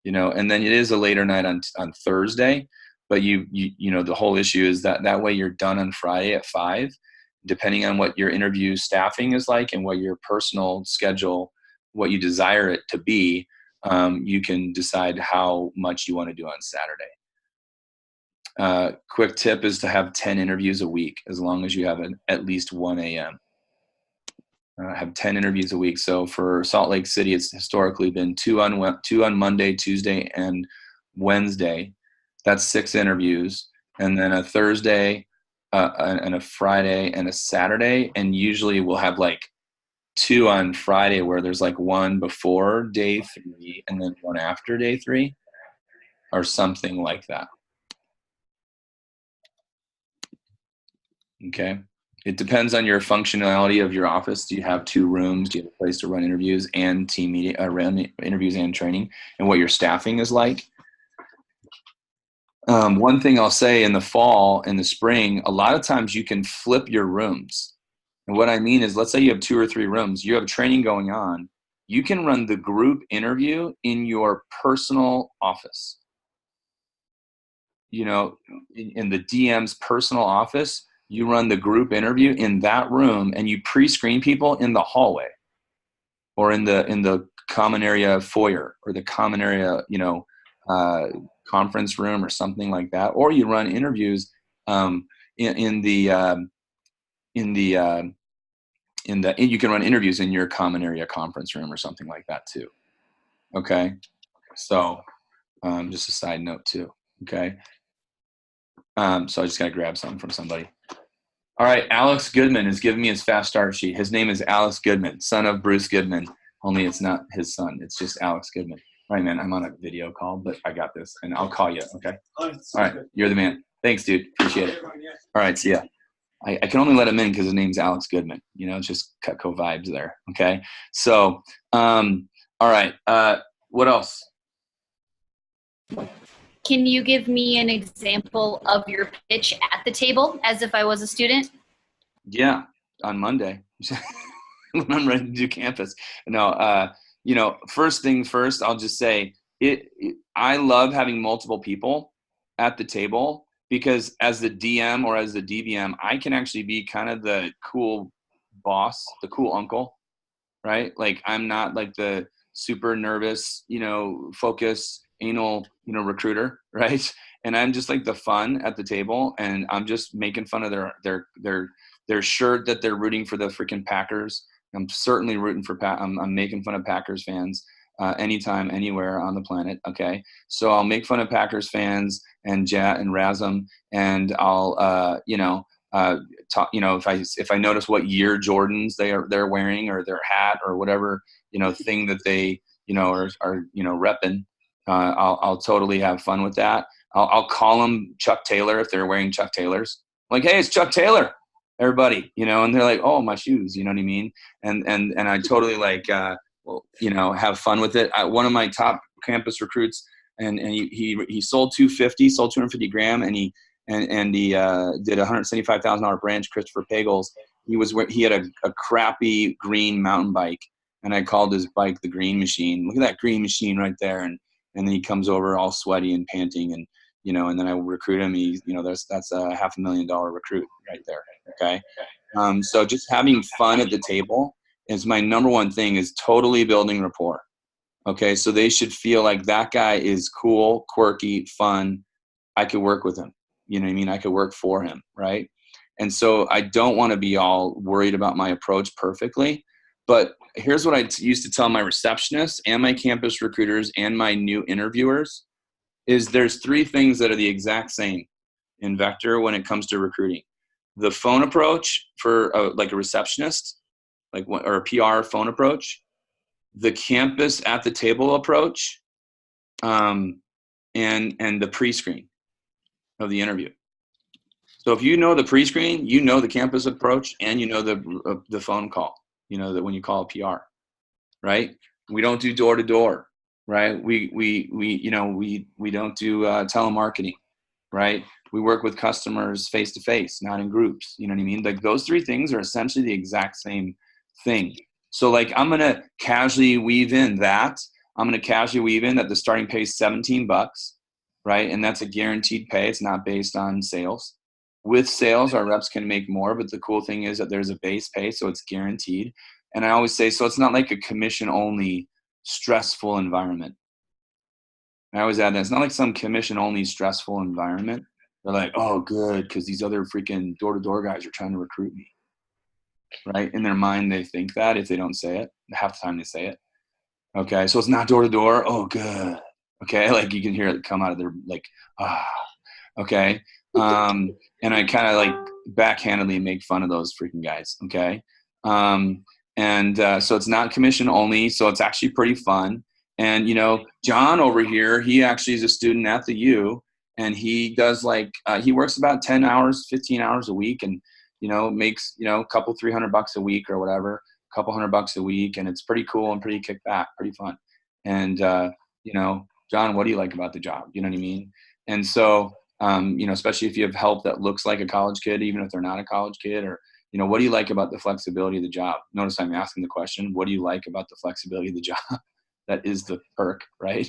and then it is a later night on Thursday. But the whole issue is that way you're done on Friday at 5, depending on what your interview staffing is like and what your personal schedule, what you desire it to be. You can decide how much you want to do on Saturday. Quick tip is to have 10 interviews a week, as long as you have at least 1 a.m. Have 10 interviews a week. So for Salt Lake City, it's historically been 2 on Monday, Tuesday, and Wednesday. That's 6 interviews. And then a Thursday, and a Friday, and a Saturday. And usually we'll have like 2 on Friday, where there's like 1 before day 3 and then 1 after day 3, or something like that. Okay. It depends on your functionality of your office. Do you have 2 rooms? Do you have a place to run interviews and team meeting, run interviews and training, and what your staffing is like? One thing I'll say, in the fall and the spring, a lot of times you can flip your rooms. And what I mean is, let's say you have 2 or 3 rooms, you have training going on. You can run the group interview in your personal office. In the DM's personal office, you run the group interview in that room, and you pre-screen people in the hallway or in the common area foyer, or the common area, conference room or something like that. Or you run interviews you can run interviews in your common area conference room or something like that too. Okay. So just a side note too. Okay. So I just got to grab something from somebody. All right, Alex Goodman is giving me his fast start sheet. His name is Alex Goodman, son of Bruce Goodman, only it's not his son. It's just Alex Goodman. All right, man, I'm on a video call, but I got this, and I'll call you, okay? All right, you're the man. Thanks, dude. Appreciate it. All right, see ya. I can only let him in because his name's Alex Goodman. It's just Cutco vibes there, okay? So, all right, what else? Can you give me an example of your pitch at the table as if I was a student? Yeah, on Monday when I'm ready to do campus. No, first things first, I'll just say I love having multiple people at the table, because as the DM or as the DBM, I can actually be kind of the cool boss, the cool uncle, right? Like, I'm not like the super nervous, focus, anal, recruiter, right? And I'm just like the fun at the table, and I'm just making fun of their shirt that they're rooting for the freaking Packers. I'm certainly rooting for I'm making fun of Packers fans. anytime, anywhere on the planet. Okay. So I'll make fun of Packers fans and razz them, and I'll, talk, if I notice what year Jordans they're wearing, or their hat, or whatever, thing that they, are repping, I'll totally have fun with that. I'll call them Chuck Taylor if they're wearing Chuck Taylors. Like, hey, it's Chuck Taylor, everybody, and they're like, oh, my shoes, you know what I mean? And I totally have fun with it. One of my top campus recruits, and he sold 250 gram, and he did $175,000 branch, Christopher Pagels. He had a crappy green mountain bike, and I called his bike the Green Machine. Look at that green machine right there. And then he comes over all sweaty and panting, and and then I recruit him. That's a $500,000 recruit right there. Okay. So just having fun at the table is my number one thing, is totally building rapport. Okay. So they should feel like that guy is cool, quirky, fun. I could work with him. You know what I mean? I could work for him. Right. And so I don't want to be all worried about my approach perfectly, but here's what I used to tell my receptionists and my campus recruiters and my new interviewers is there's 3 things that are the exact same in Vector when it comes to recruiting. The phone approach for like a receptionist, or a PR phone approach, the campus at the table approach, and the pre-screen of the interview. So if you know the pre-screen, you know the campus approach, and you know the phone call, that when you call a PR, right? We don't do door to door, right? We don't do telemarketing, right? We work with customers face to face, not in groups. You know what I mean? Like those 3 things are essentially the exact same thing. So like I'm gonna casually weave in that. I'm gonna casually weave in that the starting pay is $17, right? And that's a guaranteed pay. It's not based on sales. With sales, our reps can make more, but the cool thing is that there's a base pay, so it's guaranteed. And I always say, so it's not like a commission-only stressful environment. I always add that. It's not like some commission-only stressful environment. They're like, oh, good, because these other freaking door-to-door guys are trying to recruit me, right? In their mind, they think that if they don't say it. Half the time they say it. Okay, so it's not door-to-door. Oh, good. Okay, like you can hear it come out of their, like, okay. And I kind of like backhandedly make fun of those freaking guys. Okay. So it's not commission only. So it's actually pretty fun. And, John over here, he actually is a student at the U, and he does he works about 10 hours, 15 hours a week, and, makes, a couple, $300 a week or whatever, a couple $100 a week. And it's pretty cool and pretty kick back, pretty fun. And, John, what do you like about the job? You know what I mean? And so, especially if you have help that looks like a college kid, even if they're not a college kid, or, what do you like about the flexibility of the job? Notice I'm asking the question, what do you like about the flexibility of the job? That is the perk, right?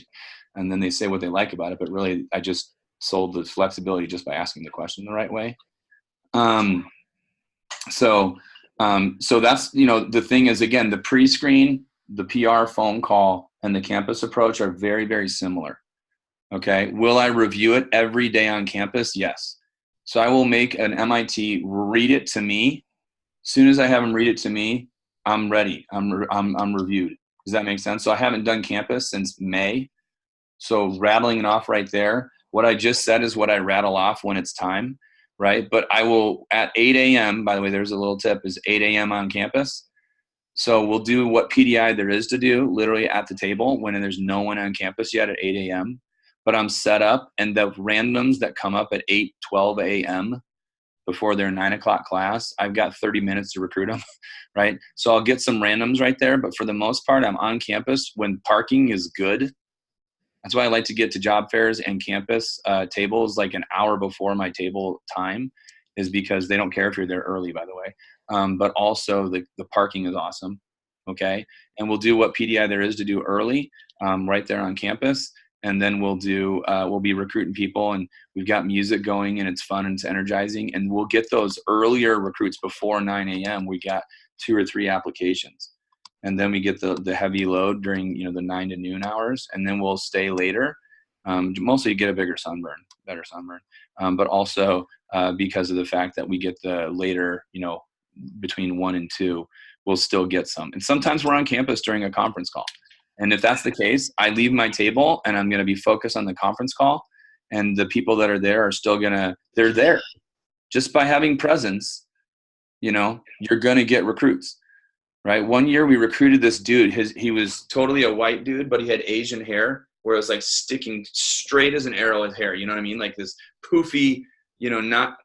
And then they say what they like about it, but really I just sold the flexibility just by asking the question the right way. So that's, the thing is, again, the pre-screen, the PR phone call, and the campus approach are very, very similar. Okay. Will I review it every day on campus? Yes. So I will make an MIT read it to me. As soon as I have them read it to me, I'm ready. I'm reviewed. Does that make sense? So I haven't done campus since May. So rattling it off right there. What I just said is what I rattle off when it's time, right? But I will at 8 a.m., by the way, there's a little tip, is 8 a.m. on campus. So we'll do what PDI there is to do, literally at the table when there's no one on campus yet at 8 a.m. But I'm set up, and the randoms that come up at 8:12 a.m. before their 9 o'clock class, I've got 30 minutes to recruit them, right? So I'll get some randoms right there, but for the most part, I'm on campus when parking is good. That's why I like to get to job fairs and campus tables like an hour before my table time, is because they don't care if you're there early, by the way. But also the parking is awesome, okay? And we'll do what PDI there is to do early, right there on campus. And then we'll be recruiting people, and we've got music going, and it's fun and it's energizing. And we'll get those earlier recruits before 9 a.m. We got 2 or 3 applications. And then we get the heavy load during, the 9 to noon hours. And then we'll stay later, mostly to get a better sunburn. But also because of the fact that we get the later, between 1 and 2, we'll still get some. And sometimes we're on campus during a conference call. And if that's the case, I leave my table and I'm going to be focused on the conference call, and the people that are there are still they're there. Just by having presence, you're going to get recruits, right? One year we recruited this dude. He was totally a white dude, but he had Asian hair where it was like sticking straight as an arrow with hair. You know what I mean? Like this poofy, not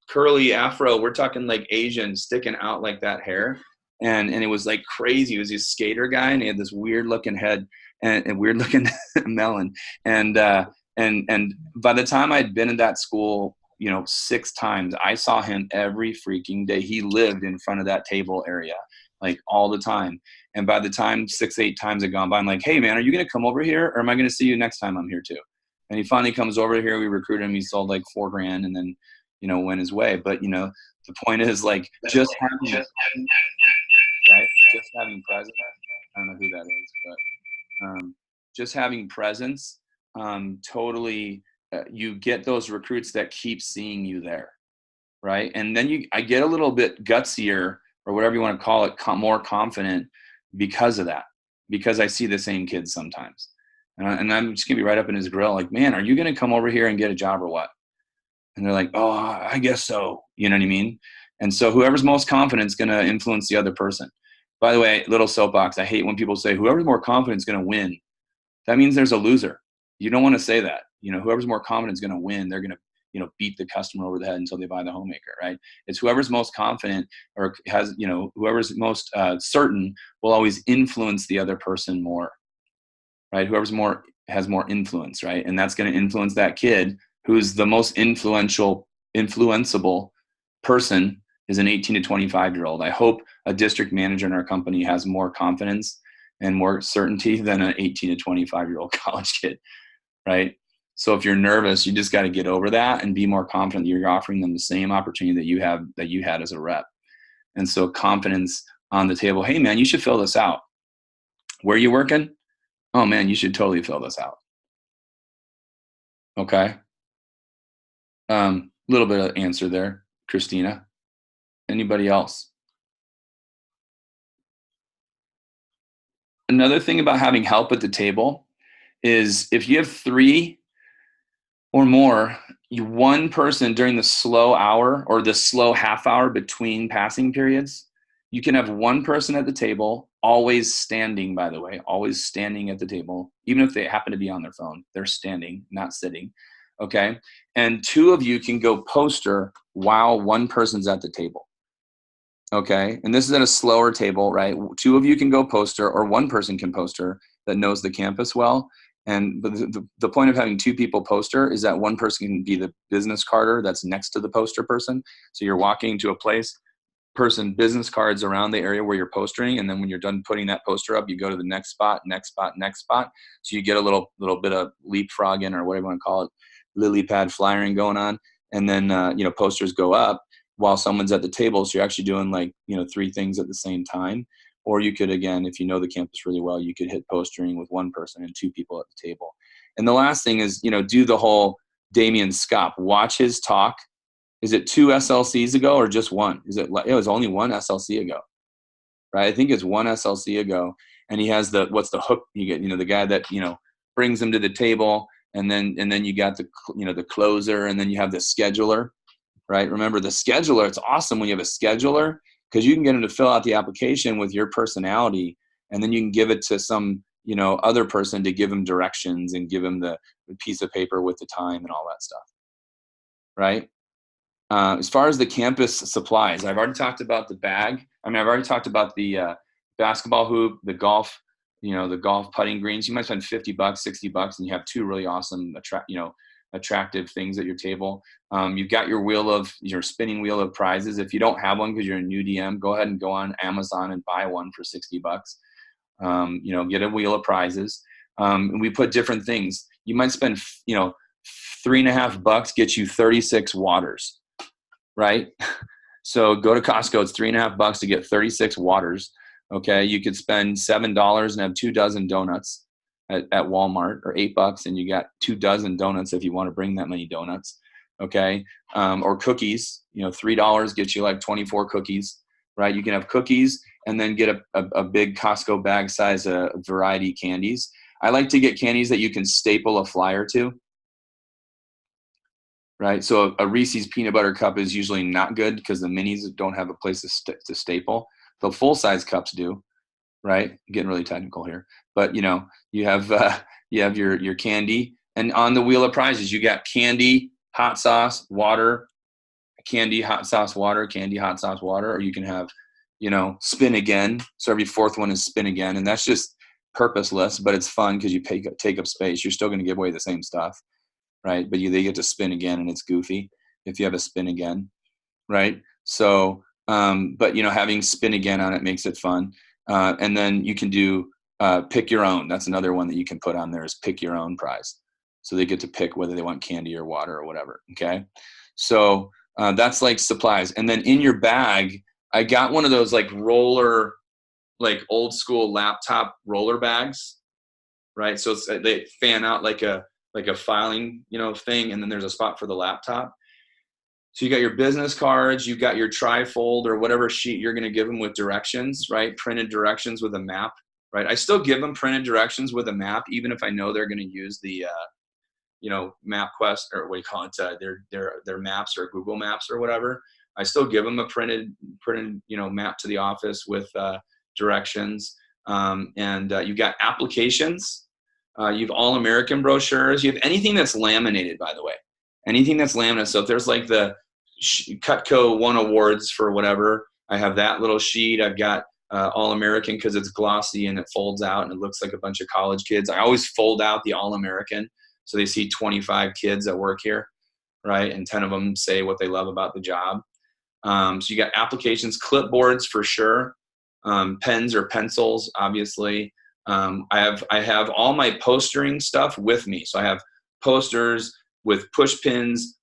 curly afro. We're talking like Asian sticking out like that hair. And it was like crazy. He was this skater guy, and he had this weird looking head and weird looking melon. And by the time I'd been in that school, 6 times, I saw him every freaking day. He lived in front of that table area, like all the time. And by the time 6, 8 times had gone by, I'm like, hey man, are you going to come over here, or am I going to see you next time I'm here too? And he finally comes over here. We recruited him. He sold like $4,000 and then, went his way. But, the point is like just having presence. I don't know who that is, but just having presence, totally, you get those recruits that keep seeing you there, right? And then I get a little bit gutsier, or whatever you want to call it, more confident because of that, because I see the same kids sometimes. And I'm just going to be right up in his grill, like, man, are you going to come over here and get a job or what? And they're like, oh, I guess so. You know what I mean? And so whoever's most confident is going to influence the other person. By the way, little soapbox, I hate when people say whoever's more confident is going to win. That means there's a loser. You don't want to say that. Whoever's more confident is going to win. They're going to, beat the customer over the head until they buy the homemaker, right? It's whoever's most confident or has, whoever's most certain will always influence the other person more, right? Has more influence, right? And that's going to influence that kid who's the most influenceable person is an 18 to 25-year-old. I hope a district manager in our company has more confidence and more certainty than an 18 to 25-year-old college kid, right? So if you're nervous, you just got to get over that and be more confident that you're offering them the same opportunity that you had as a rep. And so confidence on the table. Hey man, you should fill this out. Where are you working? Oh man, you should totally fill this out. Okay. Little bit of answer there, Christina. Anybody else? Another thing about having help at the table is if you have 3 or more, one person during the slow hour or the slow half hour between passing periods, you can have one person at the table, always standing, by the way, always standing at the table. Even if they happen to be on their phone, they're standing, not sitting. Okay. And 2 of you can go poster while one person's at the table. Okay. And this is at a slower table, right? 2 of you can go poster, or one person can poster that knows the campus well. But the point of having 2 people poster is that one person can be the business carder that's next to the poster person. So you're walking to a place, business cards around the area where you're postering. And then when you're done putting that poster up, you go to the next spot. So you get a little bit of leapfrogging, or whatever you want to call it, lily pad flyering going on. And then, posters go up while someone's at the table. So you're actually doing 3 things at the same time. Or you could, again, if you know the campus really well, you could hit postering with one person and 2 people at the table. And the last thing is, do the whole Damian Scott. Watch his talk. Is it 2 SLCs ago or just 1? It was only 1 SLC ago, right? I think it's 1 SLC ago. And he has what's the hook? You get, the guy that, brings them to the table. And then you got the closer, and then you have the scheduler, right? Remember the scheduler. It's awesome when you have a scheduler, because you can get them to fill out the application with your personality, and then you can give it to some, other person to give them directions and give them the piece of paper with the time and all that stuff, right? As far as the campus supplies, I've already talked about the bag. I've already talked about the basketball hoop, the golf, the golf putting greens. You might spend $50, $60, and you have 2 really awesome, attractive things at your table. You've got your spinning wheel of prizes. If you don't have one because you're a new DM, go ahead and go on Amazon and buy one for $60. Get a wheel of prizes. And we put different things. You might spend, $3.50 gets you 36 waters, right? So go to Costco. It's $3.50 to get 36 waters. Okay. You could spend $7 and have 2 dozen donuts at Walmart, or $8 and you got 2 dozen donuts if you want to bring that many donuts. Okay. Or cookies, $3 gets you like 24 cookies, right? You can have cookies and then get a big Costco bag size variety candies. I like to get candies that you can staple a flyer to. Right, so a Reese's peanut butter cup is usually not good because the minis don't have a place to staple. The full size cups do, right? I'm getting really technical here, but you have your candy, and on the wheel of prizes you got candy, hot sauce, water, candy, hot sauce, water, candy, hot sauce, water, or you can have, spin again. So every fourth one is spin again, and that's just purposeless, but it's fun because you take up space. You're still going to give away the same stuff. Right, but they get to spin again, and it's goofy if you have a spin again, right? So, but having spin again on it makes it fun, and then you can do pick your own. That's another one that you can put on there is pick your own prize. So they get to pick whether they want candy or water or whatever. Okay, so that's like supplies, and then in your bag, I got one of those like roller, like old school laptop roller bags, right? So they fan out like a filing, thing. And then there's a spot for the laptop. So you got your business cards, you got your trifold or whatever sheet you're going to give them with directions, right? Printed directions with a map, right? I still give them printed directions with a map, even if I know they're going to use the, MapQuest or what do you call it? Their maps or Google Maps or whatever. I still give them a printed, map to the office with directions. And you got applications. You have All-American brochures. You have anything that's laminated, by the way. Anything that's laminated. So if there's like the Cutco won awards for whatever, I have that little sheet. I've got All-American because it's glossy and it folds out and it looks like a bunch of college kids. I always fold out the All-American so they see 25 kids that work here, right? And 10 of them say what they love about the job. So you got applications, clipboards for sure, pens or pencils, obviously. I have all my postering stuff with me. So I have posters with push pins,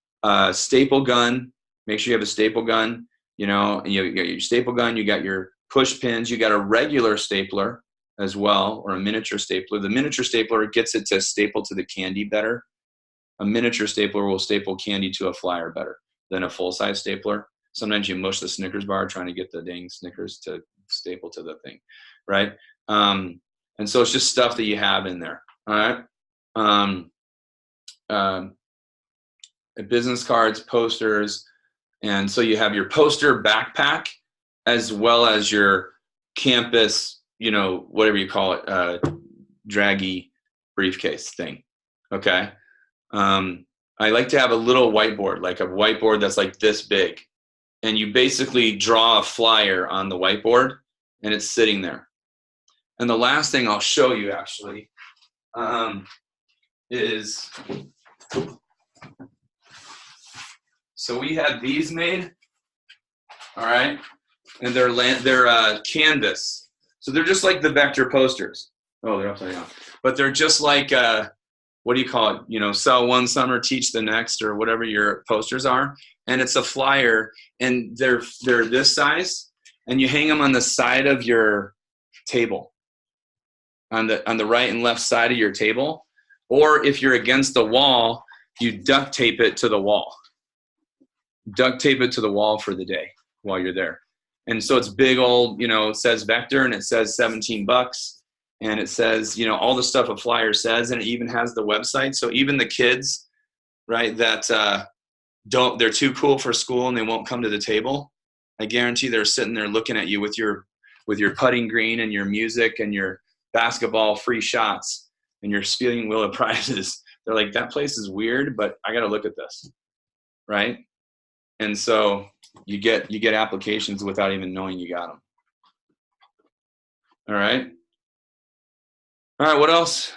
staple gun. Make sure you have a staple gun, and you got your staple gun, you got your push pins, you got a regular stapler as well, or a miniature stapler. The miniature stapler gets it to staple to the candy better. A miniature stapler will staple candy to a flyer better than a full-size stapler. Sometimes you mush the Snickers bar trying to get the dang Snickers to staple to the thing, right? And so it's just stuff that you have in there. All right. Business cards, posters. And so you have your poster backpack as well as your campus, whatever you call it, draggy briefcase thing. Okay. I like to have a little whiteboard, like a whiteboard that's like this big. And you basically draw a flyer on the whiteboard and it's sitting there. And the last thing I'll show you actually is, so we had these made, all right, and they're canvas. So they're just like the vector posters. Oh, they're upside down. But they're just like, what do you call it? Sell one summer, teach the next, or whatever your posters are. And it's a flyer, and they're this size, and you hang them on the side of your table. On the right and left side of your table, or if you're against the wall, you duct tape it to the wall. Duct tape it to the wall for the day while you're there. And so it's big old, it says Vector and it says $17 and it says, all the stuff a flyer says, and it even has the website. So even the kids, right, that they're too cool for school and they won't come to the table, I guarantee they're sitting there looking at you with your putting green and your music and your basketball free shots and your spilling wheel of prizes. They're like, that place is weird, but I got to look at this, right? And so you get applications without even knowing you got them. All right. What else?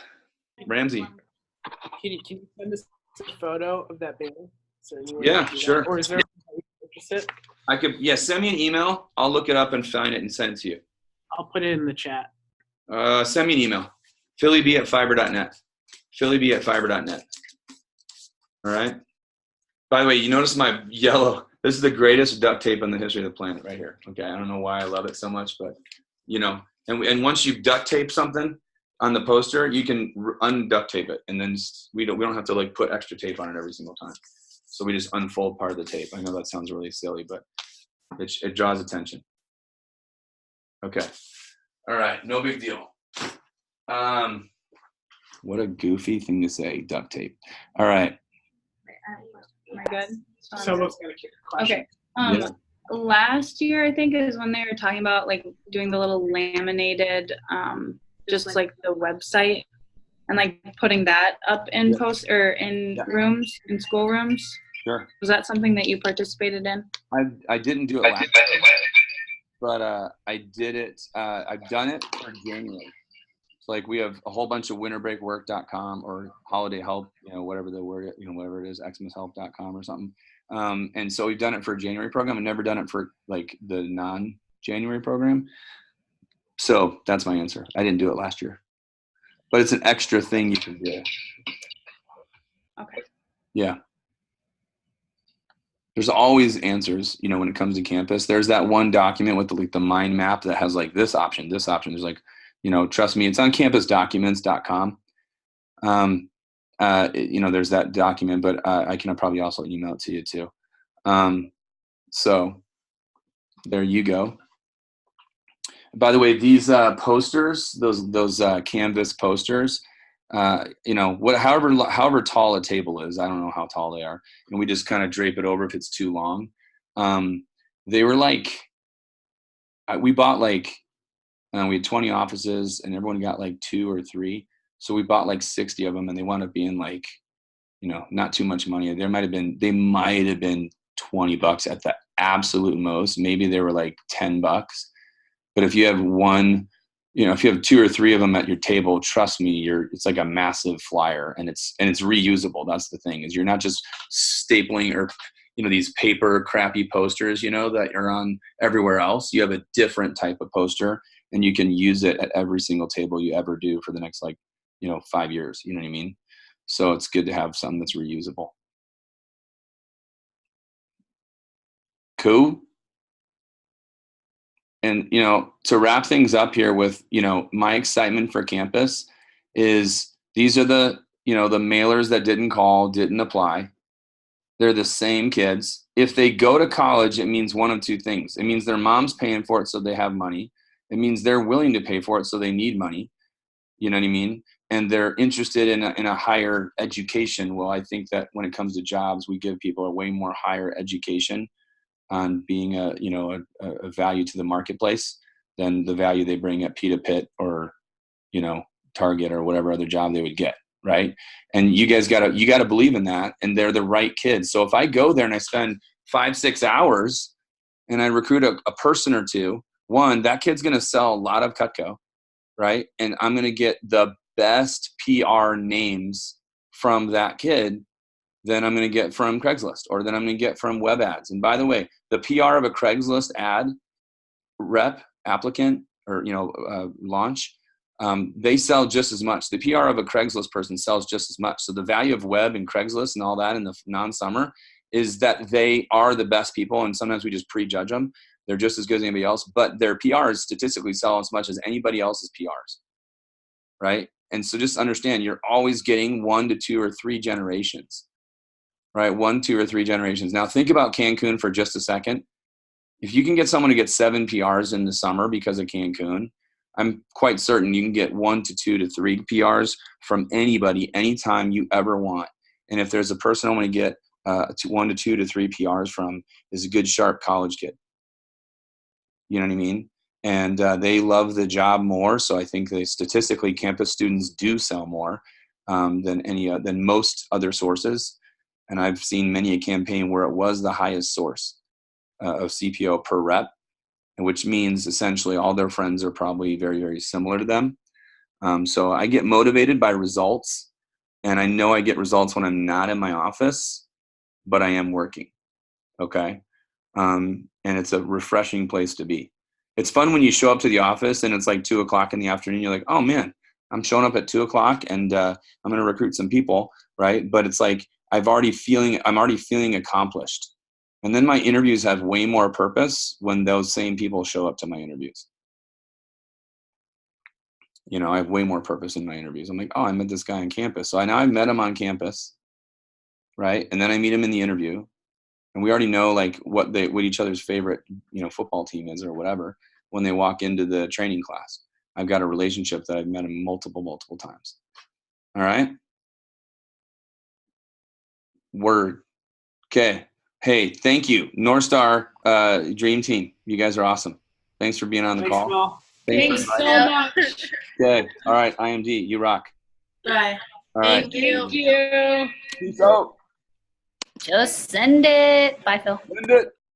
Ramsey. Can you send us a photo of that banner? Yeah, sure. Or is there a way to purchase it? I could, send me an email. I'll look it up and find it and send it to you. I'll put it in the chat. Send me an email. phillyb@fiber.net. phillyb@fiber.net. All right. By the way, you notice my yellow. This is the greatest duct tape in the history of the planet right here. Okay. I don't know why I love it so much, but and once you duct tape something on the poster, you can unduct tape it. And then we don't have to like put extra tape on it every single time. So we just unfold part of the tape. I know that sounds really silly, but it draws attention. Okay. All right. No big deal. What a goofy thing to say, duct tape. All right. Am I good? Someone's got a question. Okay. Yeah. Last year, I think, is when they were talking about like doing the little laminated, just like the website and like putting that up in Yeah. post or in Yeah. rooms, in schoolrooms. Sure. Was that something that you participated in? I didn't do it last year, but I did it. I've done it for January. So like we have a whole bunch of winterbreakwork.com or holiday help, whatever the word, whatever it is, xmashelp.com or something. And so we've done it for a January program. I've never done it for like the non-January program. So that's my answer. I didn't do it last year, but it's an extra thing you can do. Okay. Yeah. There's always answers, when it comes to campus. There's that one document with the mind map that has like this option. There's like, trust me, it's on campusdocuments.com. There's that document, but I can probably also email it to you too. So there you go. By the way, these posters, those Canvas posters, however tall a table is, I don't know how tall they are, and we just kind of drape it over if it's too long. They were like, we bought like, we had 20 offices and everyone got like 2 or 3. So we bought like 60 of them, and they wound up being like, not too much money. They might have been $20 at the absolute most. Maybe they were like $10. But if you have one, if you have 2 or 3 of them at your table, trust me, it's like a massive flyer, and it's reusable. That's the thing, is you're not just stapling or, these paper crappy posters, that are on everywhere else. You have a different type of poster, and you can use it at every single table you ever do for the next 5 years. You know what I mean? So it's good to have something that's reusable. Cool. And, to wrap things up here with, my excitement for campus is these are the mailers that didn't call, didn't apply. They're the same kids. If they go to college, it means one of two things. It means their mom's paying for it, so they have money. It means they're willing to pay for it, so they need money. You know what I mean? And they're interested in a higher education. Well, I think that when it comes to jobs, we give people a way more higher education on being a value to the marketplace than the value they bring at Pita Pit or, Target or whatever other job they would get. Right. And you guys gotta believe in that. And they're the right kids. So if I go there and I spend 5-6 hours and I recruit a person or two, one, that kid's going to sell a lot of Cutco. Right. And I'm going to get the best PR names from that kid than I'm going to get from Craigslist, or then I'm going to get from web ads. And by the way, the PR of a Craigslist ad rep, applicant, or, launch, they sell just as much. The PR of a Craigslist person sells just as much. So the value of web and Craigslist and all that in the non-summer is that they are the best people. And sometimes we just prejudge them. They're just as good as anybody else, but their PRs statistically sell as much as anybody else's PRs. Right. And so just understand, you're always getting 1 to 2 or 3 generations. Right? 1, 2, or 3 generations. Now think about Cancun for just a second. If you can get someone to get 7 PRs in the summer because of Cancun, I'm quite certain you can get 1 to 2 to 3 PRs from anybody, anytime you ever want. And if there's a person I want to get 1 to 2 to 3 PRs from, is a good, sharp college kid. You know what I mean? And they love the job more. So I think statistically, campus students do sell more than most other sources. And I've seen many a campaign where it was the highest source of CPO per rep, which means essentially all their friends are probably very, very similar to them. So I get motivated by results, and I know I get results when I'm not in my office, but I am working. Okay. And it's a refreshing place to be. It's fun when you show up to the office and it's like 2:00 in the afternoon. You're like, oh man, I'm showing up at 2:00 and I'm going to recruit some people. Right. But it's like, I'm already feeling accomplished. And then my interviews have way more purpose when those same people show up to my interviews. I have way more purpose in my interviews. I'm like, oh, I met this guy on campus. So I've met him on campus. Right. And then I meet him in the interview, and we already know like what each other's favorite, football team is or whatever. when they walk into the training class. I've got a relationship that I've met them multiple times. All right. Word. Okay. Hey, thank you. North Star Dream Team. You guys are awesome. Thanks for being on the Thanks, call. Phil. Thanks for so much. Okay. All right. IMD, you rock. Bye. All right. Thank you. Thank you. Peace out. Just send it. Bye, Phil. Send it.